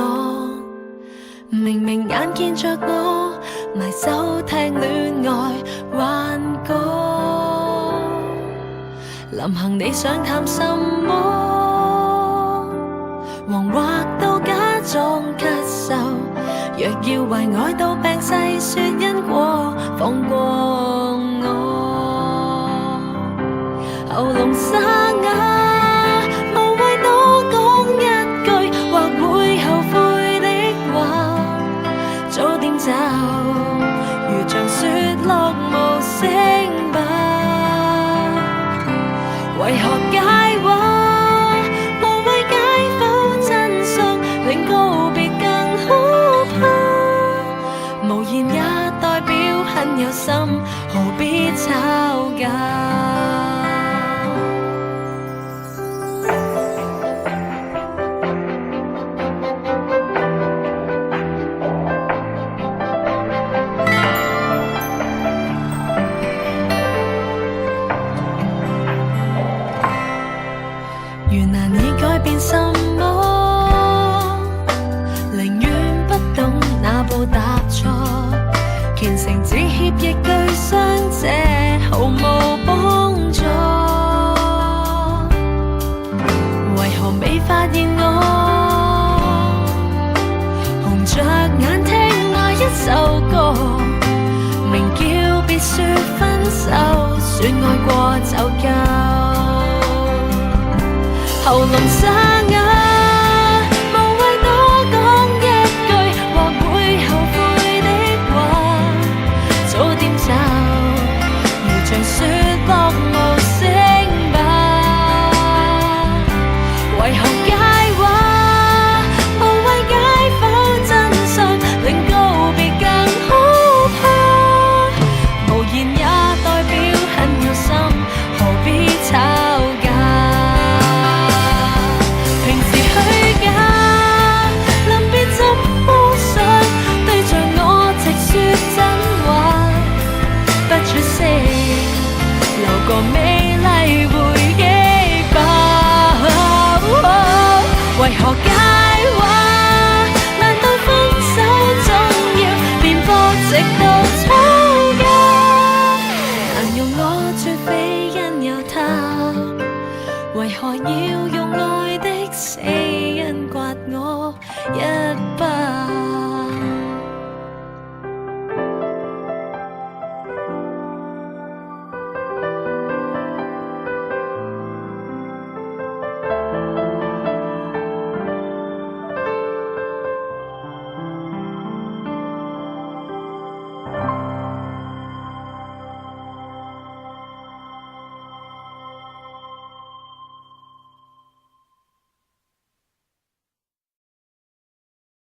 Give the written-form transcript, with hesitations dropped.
我。明明眼見着我埋首聽戀愛幻覺，臨行你想談什麼？惶惑到假裝咳嗽，若要為愛到病細說因果，放過我。喉嚨沙啞，無謂多講一句或會後悔的話，早點走，如像雪落無聲吧。為何解話？無謂解剖真相，令告別更可怕。無言也代表很有心，何必吵架？原難以改變什麼，寧願不懂那步踏錯，虔誠只協一句傷者毫無幫助。為何未發現我紅着眼聽那一首歌，名叫別說分手，說愛過就夠。喉嚨沙啞，無謂多講一句或會後悔的話，早點走，如像雪落無聲吧。為何解話？無謂解剖真相，令告別更可怕。無言也代表很有心，何必吵架？留個美麗回憶吧。為何解話？難道分手總要辯駁直到吵架？難用我絕非因有他，為何要用愛的死因刮我一